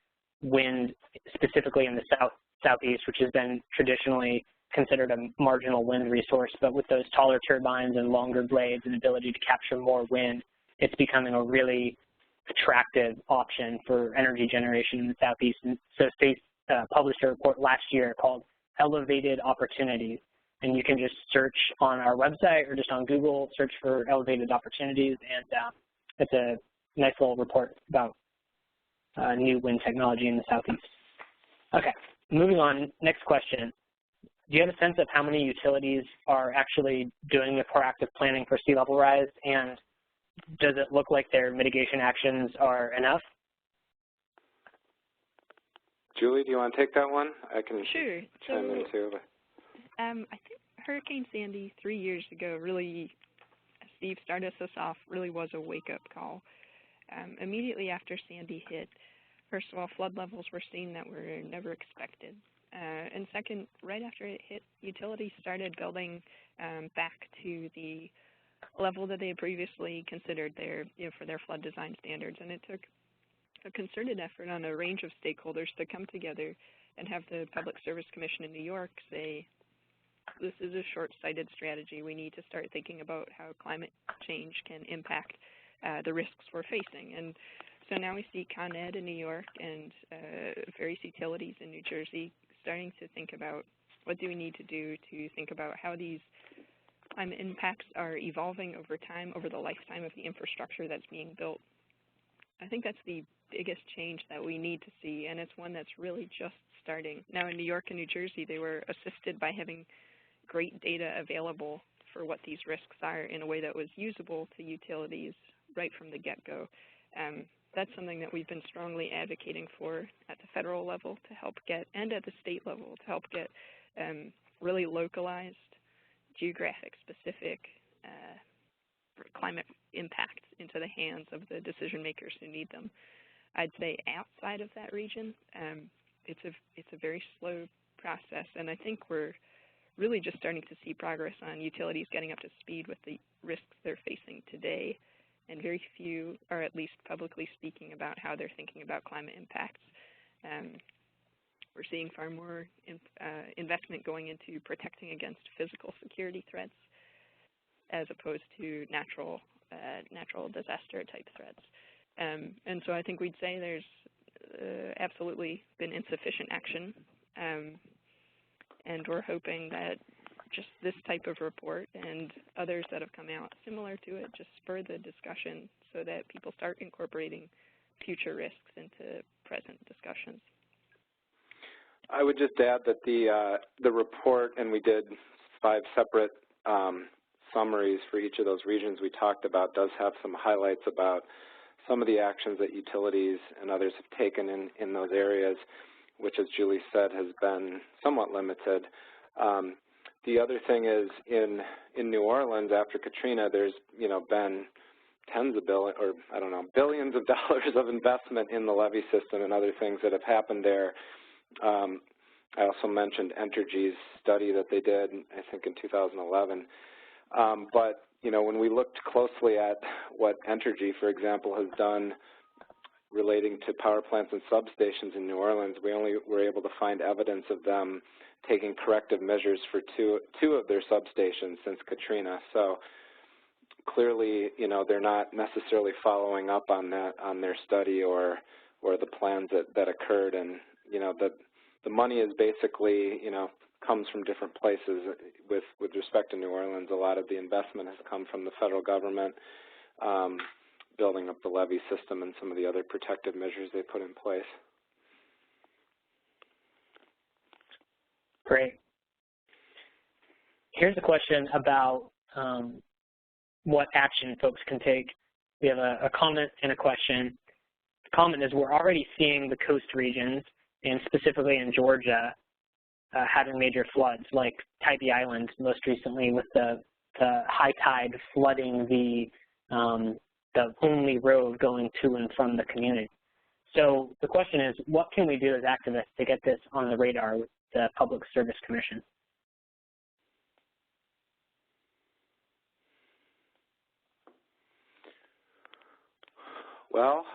wind, specifically in the Southeast, which has been traditionally considered a marginal wind resource, but with those taller turbines and longer blades and ability to capture more wind, it's becoming a really attractive option for energy generation in the Southeast. And so states published a report last year called Elevated Opportunities. And you can just search on our website or just on Google, search for Elevated Opportunities, and it's a nice little report about new wind technology in the Southeast. Okay, moving on, next question. Do you have a sense of how many utilities are actually doing the proactive planning for sea level rise, and does it look like their mitigation actions are enough? Julie, do you want to take that one? I can chime in too. I think Hurricane Sandy 3 years ago really, Steve started us off, really was a wake-up call. Immediately after Sandy hit, first of all, flood levels were seen that were never expected. And second, right after it hit, utilities started building back to the level that they had previously considered for their flood design standards. And it took a concerted effort on a range of stakeholders to come together and have the Public Service Commission in New York say, this is a short-sighted strategy. We need to start thinking about how climate change can impact the risks we're facing. And so now we see Con Ed in New York and various utilities in New Jersey starting to think about what do we need to do to think about how these climate impacts are evolving over time, over the lifetime of the infrastructure that's being built. I think that's the biggest change that we need to see, and it's one that's really just starting. Now in New York and New Jersey, they were assisted by having great data available for what these risks are in a way that was usable to utilities right from the get-go. That's something that we've been strongly advocating for at the federal level to help get, and at the state level, to help get really localized, geographic-specific climate impacts into the hands of the decision makers who need them. I'd say outside of that region, it's a very slow process, and I think we're really just starting to see progress on utilities getting up to speed with the risks they're facing today, and very few are at least publicly speaking about how they're thinking about climate impacts. We're seeing far more investment going into protecting against physical security threats as opposed to natural disaster type threats. And so I think we'd say there's absolutely been insufficient action, and we're hoping that just this type of report and others that have come out similar to it just spur the discussion so that people start incorporating future risks into present discussions. I would just add that the report, and we did 5 separate summaries for each of those regions we talked about, does have some highlights about some of the actions that utilities and others have taken in those areas, which, as Julie said, has been somewhat limited. The other thing is in New Orleans after Katrina, there's been tens of billions of dollars of investment in the levee system and other things that have happened there. I also mentioned Entergy's study that they did, I think, in 2011. But when we looked closely at what Entergy, for example, has done relating to power plants and substations in New Orleans, we only were able to find evidence of them taking corrective measures for two of their substations since Katrina. So clearly, they're not necessarily following up on that, on their study or the plans that occurred. And the money is basically comes from different places. With respect to New Orleans, a lot of the investment has come from the federal government, building up the levee system and some of the other protective measures they put in place. Great. Here's a question about what action folks can take. We have a comment and a question. The comment is, we're already seeing the coast regions, and specifically in Georgia, having major floods, like Tybee Island most recently, with the high tide flooding the only road going to and from the community. So the question is, what can we do as activists to get this on the radar with the Public Service Commission? Well,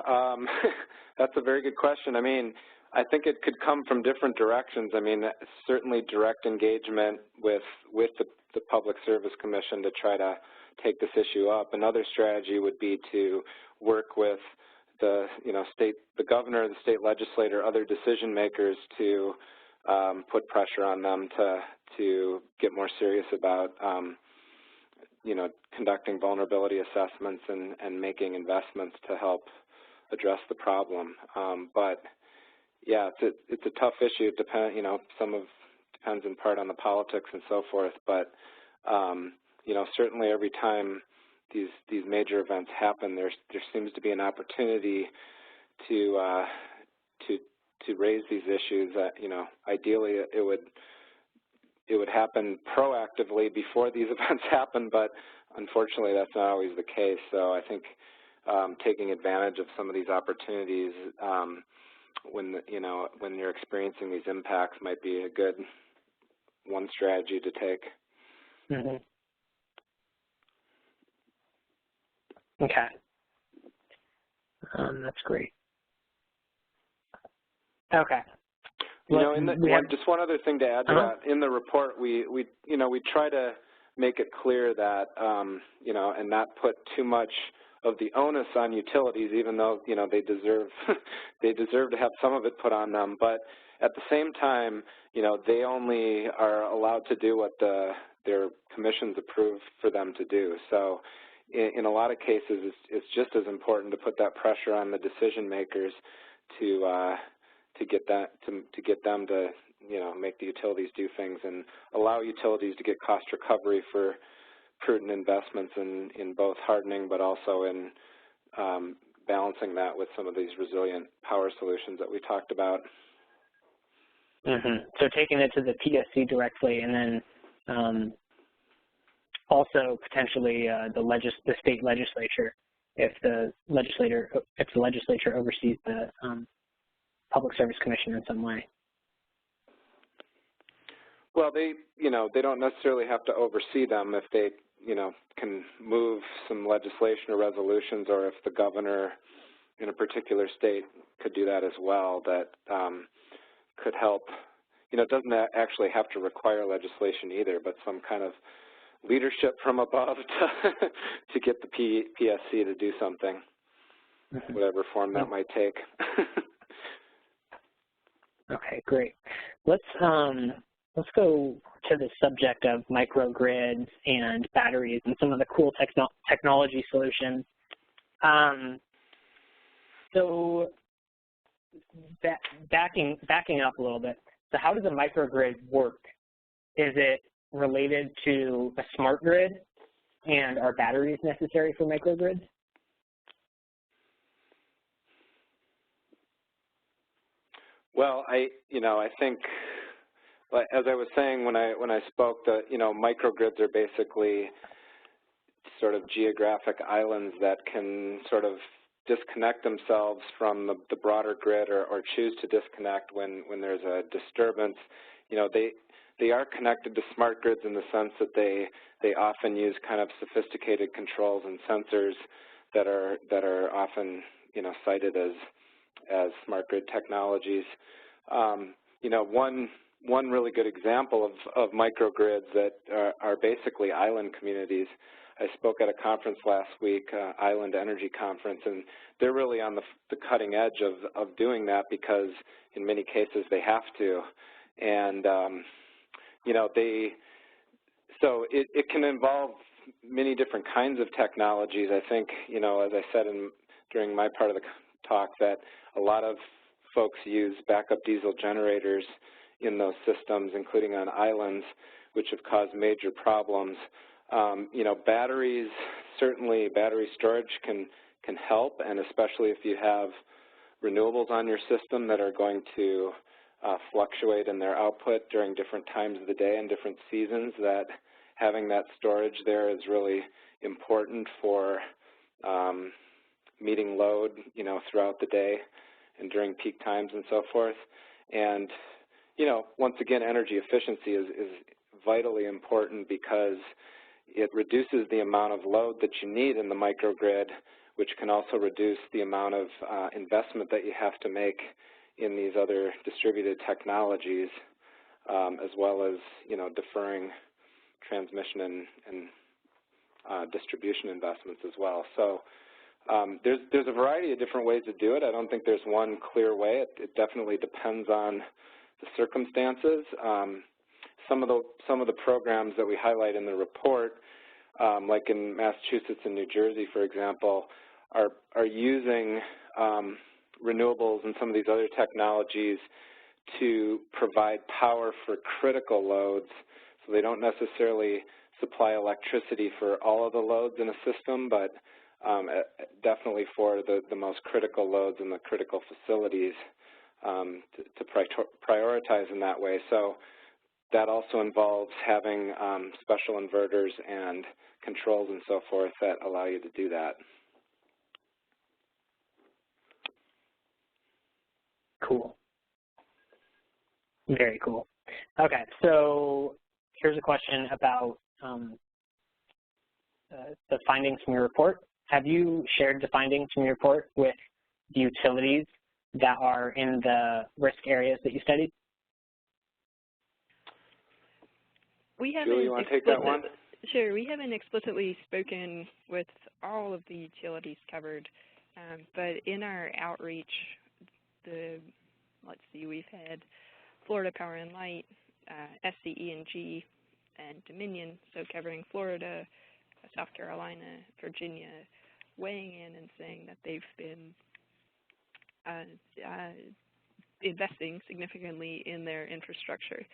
that's a very good question. I mean, I think it could come from different directions. I mean, certainly direct engagement with the Public Service Commission to try to take this issue up. Another strategy would be to work with the governor, the state legislator, other decision makers to put pressure on them to get more serious about conducting vulnerability assessments and making investments to help address the problem. But yeah, it's a tough issue. It depends in part on the politics and so forth. But certainly every time these major events happen, there seems to be an opportunity to raise these issues. Ideally it would happen proactively before these events happen, but unfortunately that's not always the case. So I think taking advantage of some of these opportunities when you're experiencing these impacts might be a good one strategy to take. Mm-hmm. Okay. That's great. Okay. Just one other thing to add to that. In the report, we try to make it clear that and not put too much of the onus on utilities, even though they deserve to have some of it put on them. But at the same time, they only are allowed to do what their commissions approve for them to do. So in a lot of cases, it's just as important to put that pressure on the decision makers to get them to make the utilities do things and allow utilities to get cost recovery for prudent investments in both hardening, but also in balancing that with some of these resilient power solutions that we talked about. Mm-hmm. So taking it to the PSC directly, and then also potentially the state legislature, if the legislature oversees the Public Service Commission in some way. Well, they don't necessarily have to oversee them if they can move some legislation or resolutions, or if the governor in a particular state could do that as well. That could help. It doesn't actually have to require legislation either, but some kind of leadership from above to get the PSC to do something, whatever form that might take. Okay, great. Let's go to the subject of microgrids and batteries and some of the cool technology solutions. So backing up a little bit. So how does a microgrid work? Is it related to a smart grid, and are batteries necessary for microgrids? Well, I think, as I was saying when I spoke, that microgrids are basically sort of geographic islands that can sort of disconnect themselves from the broader grid, or choose to disconnect when there's a disturbance. They are connected to smart grids in the sense that they often use kind of sophisticated controls and sensors that are often cited as smart grid technologies. One really good example of microgrids that are basically island communities. I spoke at a conference last week, Island Energy Conference, and they're really on the cutting edge of doing that because in many cases they have to. And so it can involve many different kinds of technologies. I think, as I said during my part of the talk, that a lot of folks use backup diesel generators in those systems, including on islands, which have caused major problems. Batteries, certainly battery storage can help, and especially if you have renewables on your system that are going to fluctuate in their output during different times of the day and different seasons, that having that storage there is really important for meeting load, throughout the day and during peak times and so forth. And, once again, energy efficiency is vitally important because it reduces the amount of load that you need in the microgrid, which can also reduce the amount of investment that you have to make in these other distributed technologies, as well as, deferring transmission and distribution investments as well. So There's a variety of different ways to do it. I don't think there's one clear way. It definitely depends on the circumstances. Some of the programs that we highlight in the report, like in Massachusetts and New Jersey, for example, are using renewables and some of these other technologies to provide power for critical loads. So they don't necessarily supply electricity for all of the loads in a system, but definitely for the most critical loads and the critical facilities to prioritize in that way. So that also involves having special inverters and controls and so forth that allow you to do that. Cool. Very cool. Okay, so here's a question about the findings from your report. Have you shared the findings from your report with the utilities that are in the risk areas that you studied? We haven't. Julie, you want to take that one? Sure. We haven't explicitly spoken with all of the utilities covered, but in our outreach, let's see, we've had Florida Power and Light, SECCN and Dominion, so covering Florida, South Carolina, Virginia, weighing in and saying that they've been investing significantly in their infrastructure.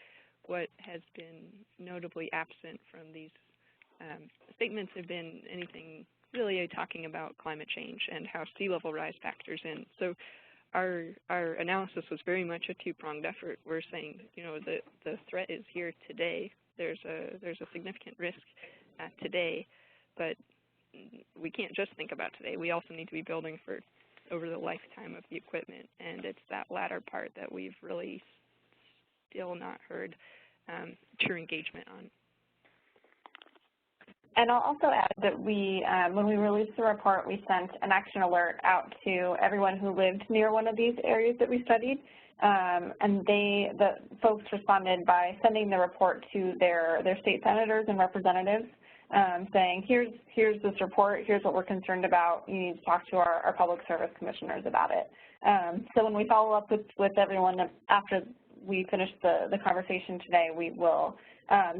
What has been notably absent from these statements have been anything really talking about climate change and how sea level rise factors in. So our analysis was very much a two-pronged effort. We're saying, you know, the threat is here today. There's a significant risk today, but we can't just think about today. We also need to be building for over the lifetime of the equipment, and it's that latter part that we've really still not heard true engagement on. And I'll also add that we, when we released the report, we sent an action alert out to everyone who lived near one of these areas that we studied. And the folks responded by sending the report to their state senators and representatives, saying, here's this report, here's what we're concerned about, you need to talk to our public service commissioners about it. So when we follow up with everyone after we finish the conversation today, we will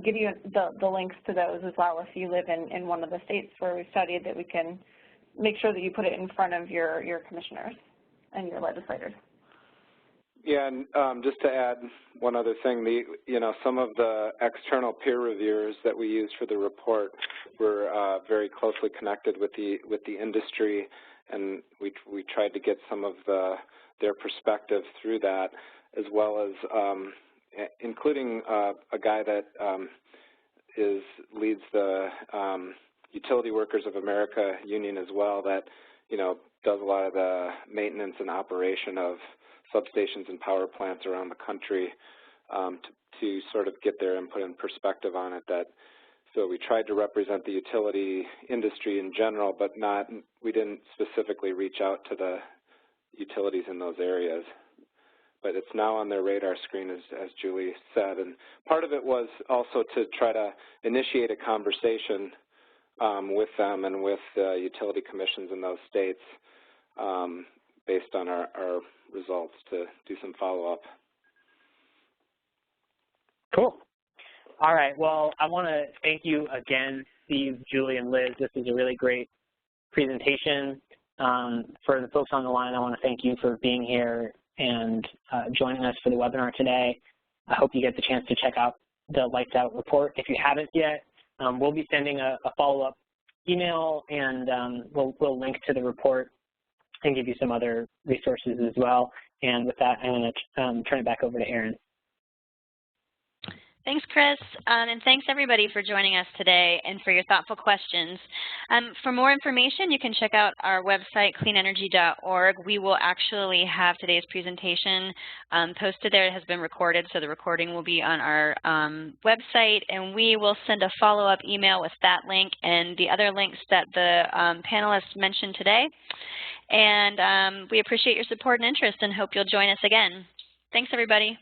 give you the links to those as well if you live in one of the states where we studied, that we can make sure that you put it in front of your commissioners and your legislators. Yeah, and just to add one other thing, some of the external peer reviewers that we used for the report were very closely connected with the industry, and we tried to get some of their perspective through that, as well as including a guy that leads the Utility Workers of America Union as well, that does a lot of the maintenance and operation of substations and power plants around the country, to sort of get their input and perspective on it. So we tried to represent the utility industry in general, but we didn't specifically reach out to the utilities in those areas. But it's now on their radar screen, as Julie said. And part of it was also to try to initiate a conversation with them and with utility commissions in those states based on our results, to do some follow-up. Cool. All right. Well, I want to thank you again, Steve, Julie, and Liz. This is a really great presentation. For the folks on the line, I want to thank you for being here and joining us for the webinar today. I hope you get the chance to check out the Lights Out report. If you haven't yet, we'll be sending a follow-up email, and we'll link to the report and give you some other resources as well. And with that, I'm going to turn it back over to Erin. Thanks, Chris, and thanks everybody for joining us today and for your thoughtful questions. For more information, you can check out our website, cleanenergy.org. We will actually have today's presentation posted there. It has been recorded, so the recording will be on our website, and we will send a follow-up email with that link and the other links that the panelists mentioned today. And we appreciate your support and interest and hope you'll join us again. Thanks, everybody.